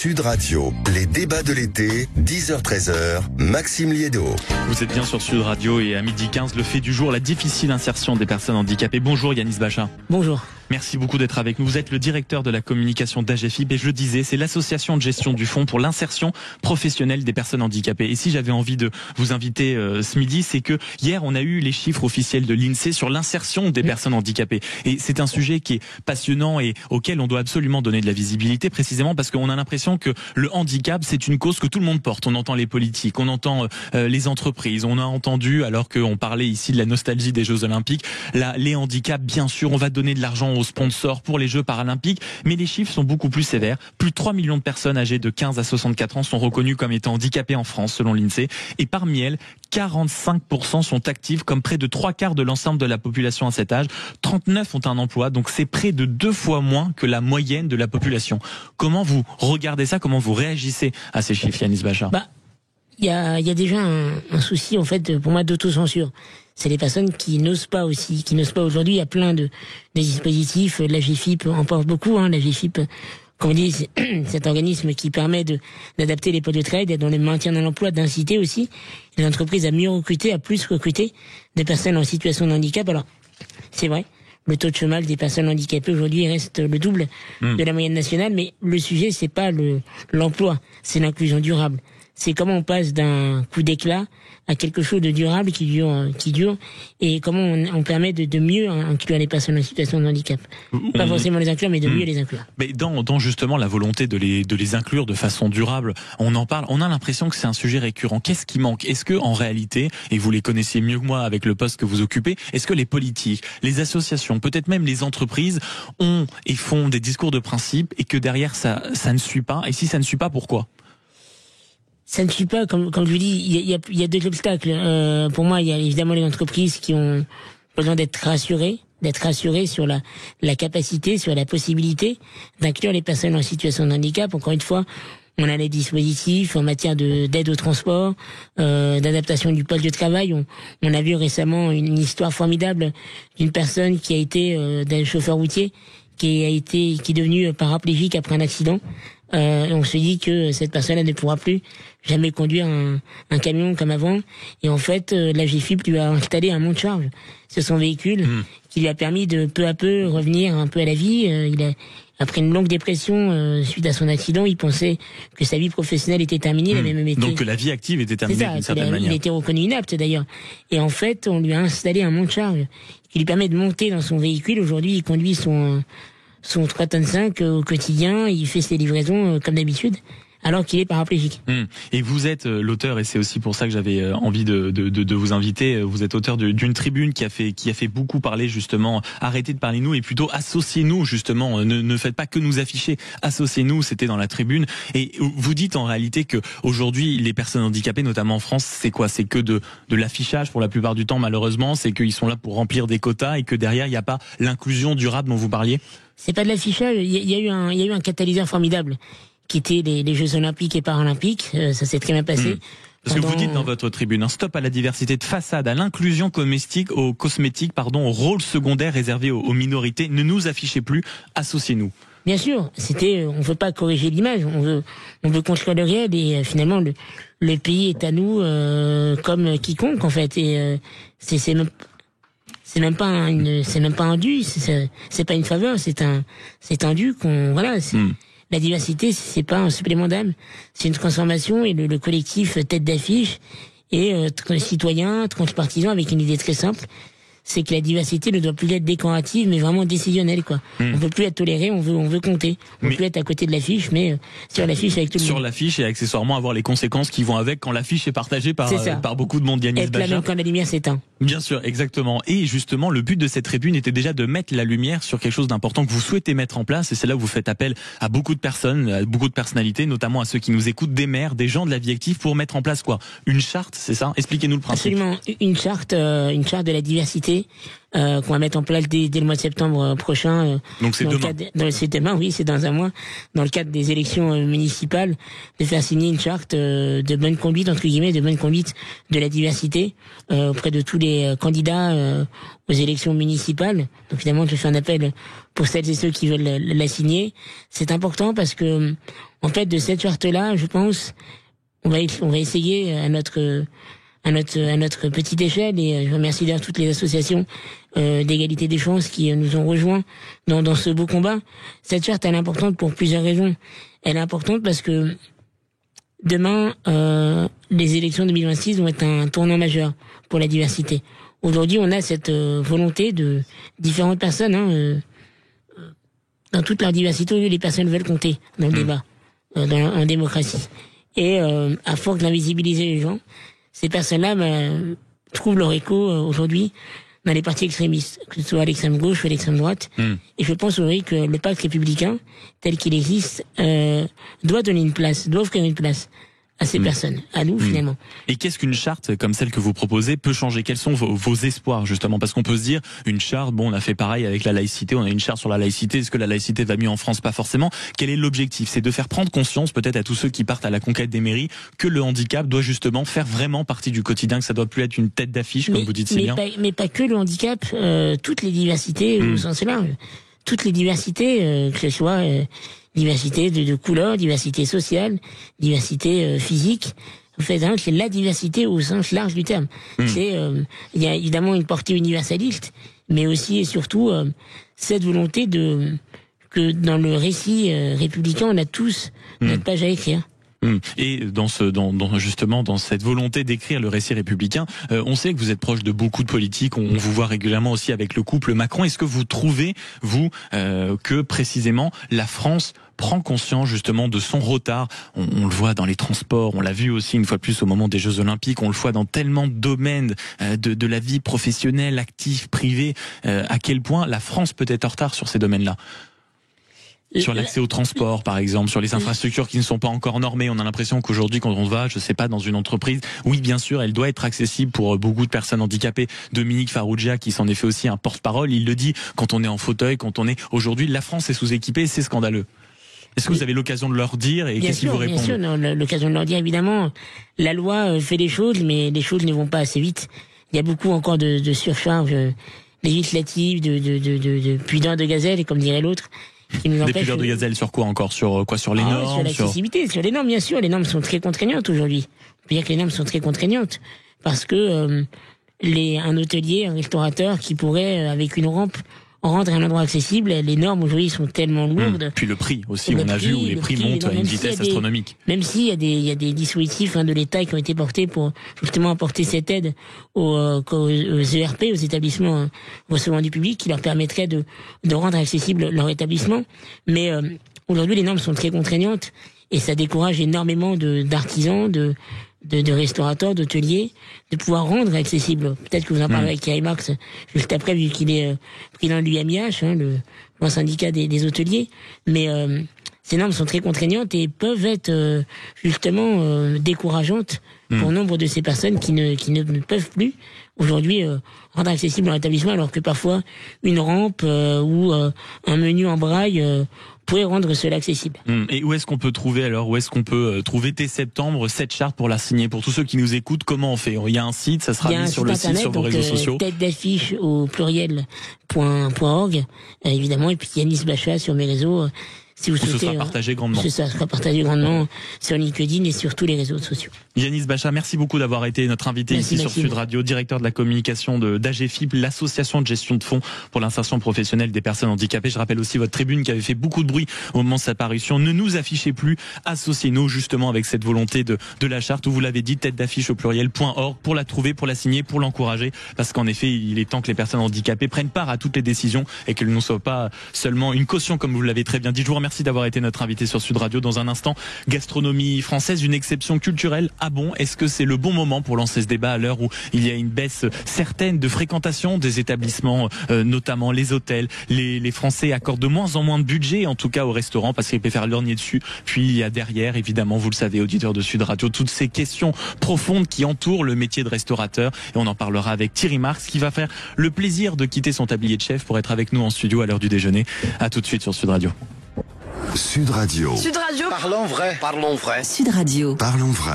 Sud Radio, les débats de l'été, 10h-13h, Maxime Liédo. Vous êtes bien sur Sud Radio et à 12h15, le fait du jour, la difficile insertion des personnes handicapées. Bonjour Yanis Bacha. Bonjour. Merci beaucoup d'être avec nous. Vous êtes le directeur de la communication d'AGEFIP et je le disais, c'est l'association de gestion du fonds pour l'insertion professionnelle des personnes handicapées. Et si j'avais envie de vous inviter ce midi, c'est que hier on a eu les chiffres officiels de l'INSEE sur l'insertion des personnes handicapées. Et c'est un sujet qui est passionnant et auquel on doit absolument donner de la visibilité, précisément parce qu'on a l'impression que le handicap, c'est une cause que tout le monde porte. On entend les politiques, on entend les entreprises, on a entendu, alors qu'on parlait ici de la nostalgie des Jeux Olympiques, les handicaps, bien sûr, on va donner de l'argent aux sponsors pour les Jeux Paralympiques, mais les chiffres sont beaucoup plus sévères. Plus de 3 millions de personnes âgées de 15 à 64 ans sont reconnues comme étant handicapées en France, selon l'INSEE, et parmi elles, 45% sont actives, comme près de 3/4 de l'ensemble de la population à cet âge. 39 ont un emploi, donc c'est près de 2 fois moins que la moyenne de la population. Comment vous regardez ça? Comment vous réagissez à ces chiffres, Yanis Bacha? Il y a déjà un souci, en fait, pour moi, d'autocensure. C'est les personnes qui n'osent pas aujourd'hui. Il y a plein de dispositifs. L'AGEFIP en porte beaucoup, L'AGEFIP, comme on dit, c'est cet organisme qui permet d'adapter les postes de travail, d'être dans le maintien dans l'emploi, d'inciter aussi les entreprises à mieux recruter, à plus recruter des personnes en situation de handicap. Alors, c'est vrai, le taux de chômage des personnes handicapées aujourd'hui reste le double de la moyenne nationale, mais le sujet, c'est pas l'emploi, c'est l'inclusion durable. C'est comment on passe d'un coup d'éclat à quelque chose de durable qui dure, et comment on permet de mieux inclure les personnes en situation de handicap. Pas forcément les inclure, mais de mieux les inclure. Mais dans justement la volonté de les inclure de façon durable, on en parle, on a l'impression que c'est un sujet récurrent. Qu'est-ce qui manque? Est-ce que, en réalité, et vous les connaissiez mieux que moi avec le poste que vous occupez, est-ce que les politiques, les associations, peut-être même les entreprises ont et font des discours de principe et que derrière ça ne suit pas? Et si ça ne suit pas, pourquoi? Ça ne suit pas, comme je vous dis, il y a deux obstacles. Pour moi, il y a évidemment les entreprises qui ont besoin d'être rassurées sur la capacité, sur la possibilité d'inclure les personnes en situation de handicap. Encore une fois, on a les dispositifs en matière d'aide au transport, d'adaptation du poste de travail. On a vu récemment une histoire formidable d'une personne qui a été d'un chauffeur routier qui est devenu paraplégique après un accident. On se dit que cette personne-là ne pourra plus jamais conduire un camion comme avant. Et en fait, l'AGEFIP lui a installé un monte-charge sur son véhicule qui lui a permis de peu à peu revenir un peu à la vie. Après une longue dépression suite à son accident, il pensait que sa vie professionnelle était terminée. Il avait même été... Donc que la vie active était terminée d'une certaine manière. Il était reconnu inapte d'ailleurs. Et en fait, on lui a installé un monte-charge qui lui permet de monter dans son véhicule. Aujourd'hui, il conduit son 3,5 tonnes au quotidien, il fait ses livraisons comme d'habitude, alors qu'il est paraplégique. Et vous êtes l'auteur, et c'est aussi pour ça que j'avais envie de vous inviter, vous êtes auteur d'une tribune qui a fait beaucoup parler justement, arrêtez de parler nous et plutôt associez-nous justement, ne faites pas que nous afficher, associez-nous, c'était dans la tribune. Et vous dites en réalité que aujourd'hui les personnes handicapées, notamment en France, c'est quoi? C'est que de l'affichage pour la plupart du temps malheureusement, c'est qu'ils sont là pour remplir des quotas et que derrière il n'y a pas l'inclusion durable dont vous parliez? C'est pas de l'affichage, il y a eu un catalyseur formidable qui était les Jeux Olympiques et Paralympiques, ça s'est très bien passé. Parce que vous dites dans votre tribune, stop à la diversité de façade, à l'inclusion cosmétique, au rôle secondaire réservé aux minorités, ne nous affichez plus, associez-nous. Bien sûr, on veut pas corriger l'image, on veut construire le réel et finalement le pays est à nous comme quiconque en fait et c'est même pas un dû, c'est pas une faveur, c'est un dû La diversité, c'est pas un supplément d'âme, c'est une transformation et le collectif tête d'affiche et citoyen, transpartisan avec une idée très simple, c'est que la diversité ne doit plus être décorative mais vraiment décisionnelle quoi. On veut plus être toléré, on veut compter. On veut plus être à côté de l'affiche mais sur l'affiche avec tout le monde. Sur l'affiche et accessoirement avoir les conséquences qui vont avec quand l'affiche est partagée par beaucoup de monde. Yanis Bacha. Être là même quand la lumière s'éteint. Bien sûr, exactement. Et justement, le but de cette tribune était déjà de mettre la lumière sur quelque chose d'important que vous souhaitez mettre en place. Et c'est là où vous faites appel à beaucoup de personnes, à beaucoup de personnalités, notamment à ceux qui nous écoutent, des maires, des gens de la vie active, pour mettre en place quoi? Une charte, c'est ça? Expliquez-nous le principe. Absolument. Une charte de la diversité. qu'on va mettre en place dès le mois de septembre prochain. Donc c'est demain. C'est demain, oui, c'est dans un mois, dans le cadre des élections municipales, de faire signer une charte de bonne conduite, entre guillemets, de bonne conduite de la diversité auprès de tous les candidats aux élections municipales. Donc évidemment, je fais un appel pour celles et ceux qui veulent la signer. C'est important parce que, en fait, de cette charte-là, je pense, on va essayer à notre petite échelle, et je remercie d'ailleurs toutes les associations d'égalité des chances qui nous ont rejoints dans ce beau combat. Cette charte, elle est importante pour plusieurs raisons. Elle est importante parce que demain, les élections 2026 vont être un tournant majeur pour la diversité. Aujourd'hui, on a cette volonté de différentes personnes, dans toute leur diversité, les personnes veulent compter dans le débat, en démocratie. Et à force d'invisibiliser les gens, ces personnes-là trouvent leur écho aujourd'hui dans les partis extrémistes, que ce soit à l'extrême gauche ou à l'extrême droite. Et je pense aujourd'hui que le pacte républicain, tel qu'il existe, doit offrir une place à ces personnes, à nous finalement. Et qu'est-ce qu'une charte comme celle que vous proposez peut changer? Quels sont vos espoirs justement? Parce qu'on peut se dire, une charte, bon, on a fait pareil avec la laïcité, on a une charte sur la laïcité, est-ce que la laïcité va mieux en France? Pas forcément. Quel est l'objectif? C'est de faire prendre conscience peut-être à tous ceux qui partent à la conquête des mairies que le handicap doit justement faire vraiment partie du quotidien, que ça doit plus être une tête d'affiche, comme vous dites si bien. Mais pas que le handicap, toutes les diversités au sens large. Toutes les diversités, que ce soit diversité de couleur, diversité sociale, diversité physique. En fait, c'est la diversité au sens large du terme. C'est, il y a évidemment une portée universaliste, mais aussi et surtout cette volonté que dans le récit républicain, on a tous notre page à écrire. Et justement dans cette volonté d'écrire le récit républicain, on sait que vous êtes proche de beaucoup de politiques, on vous voit régulièrement aussi avec le couple Macron. Est-ce que vous trouvez, vous, que précisément la France prend conscience justement de son retard? On le voit dans les transports, on l'a vu aussi une fois de plus au moment des Jeux Olympiques, on le voit dans tellement de domaines de la vie professionnelle, active, privée, à quel point la France peut être en retard sur ces domaines-là. Sur l'accès au transport, par exemple, sur les infrastructures qui ne sont pas encore normées. On a l'impression qu'aujourd'hui, quand on va, je sais pas, dans une entreprise, oui, bien sûr, elle doit être accessible pour beaucoup de personnes handicapées. Dominique Farrugia, qui s'en est fait aussi un porte-parole, il le dit, quand on est en fauteuil, aujourd'hui, la France est sous-équipée, c'est scandaleux. Est-ce que vous avez l'occasion de leur dire et qu'est-ce qu'ils vous répondent? Bien sûr, l'occasion de leur dire, évidemment. La loi fait des choses, mais les choses ne vont pas assez vite. Il y a beaucoup encore de surcharge législative, de puissance de gazelle, comme dirait l'autre. Des pudeurs de gazelle sur quoi encore? Sur les normes? Sur l'accessibilité, sur les normes, bien sûr. Les normes sont très contraignantes aujourd'hui. On peut dire que les normes sont très contraignantes. Parce que un hôtelier, un restaurateur qui pourrait, avec une rampe, rendre un endroit accessible, les normes aujourd'hui sont tellement lourdes. Puis le prix aussi, on a vu où les prix montent à une vitesse astronomique. Même s'il y a des dispositifs de l'État qui ont été portés pour justement apporter cette aide aux ERP, aux établissements recevant du public, qui leur permettrait de rendre accessible leur établissement. Mais aujourd'hui, les normes sont très contraignantes et ça décourage énormément d'artisans, de restaurateurs, d'hôteliers, de pouvoir rendre accessible. Peut-être que vous en parlerez avec Thierry Marx juste après, vu qu'il est président de l'UMIH, le grand syndicat des hôteliers. Mais ces normes sont très contraignantes et peuvent être justement décourageantes pour nombre de ces personnes qui ne peuvent plus aujourd'hui rendre accessible leur établissement, alors que parfois une rampe ou un menu en braille pourrait rendre cela accessible. Et où est-ce qu'on peut trouver dès septembre cette charte pour la signer? Pour tous ceux qui nous écoutent, comment on fait? Il y a un site, ça sera mis sur le site, sur vos réseaux sociaux. Tête d'affiche au pluriel.org, évidemment, et puis Yanis Bacha sur mes réseaux. Si vous souhaitez, ce sera partagé grandement. Ça sera partagé grandement sur LinkedIn et sur tous les réseaux sociaux. Yanis Bacha, merci beaucoup d'avoir été notre invité ici sur Sud Radio, directeur de la communication d'AGEFIP, l'association de gestion de fonds pour l'insertion professionnelle des personnes handicapées. Je rappelle aussi votre tribune qui avait fait beaucoup de bruit au moment de sa parution. Ne nous affichez plus, associez-nous justement avec cette volonté de la charte, où vous l'avez dit, tête d'affiche au pluriel.org, pour la trouver, pour la signer, pour l'encourager, parce qu'en effet, il est temps que les personnes handicapées prennent part à toutes les décisions et qu'elles ne soient pas seulement une caution, comme vous l'avez très bien dit. Je vous remercie merci d'avoir été notre invité sur Sud Radio. Dans un instant, gastronomie française, une exception culturelle. Ah bon, est-ce que c'est le bon moment pour lancer ce débat à l'heure où il y a une baisse certaine de fréquentation des établissements, notamment les hôtels. Les Français accordent de moins en moins de budget, en tout cas au restaurant, parce qu'ils préfèrent lorgner dessus. Puis il y a derrière, évidemment, vous le savez, auditeurs de Sud Radio, toutes ces questions profondes qui entourent le métier de restaurateur. Et on en parlera avec Thierry Marx, qui va faire le plaisir de quitter son tablier de chef pour être avec nous en studio à l'heure du déjeuner. À tout de suite sur Sud Radio. Sud Radio. Sud Radio. Parlons vrai. Parlons vrai. Sud Radio. Parlons vrai.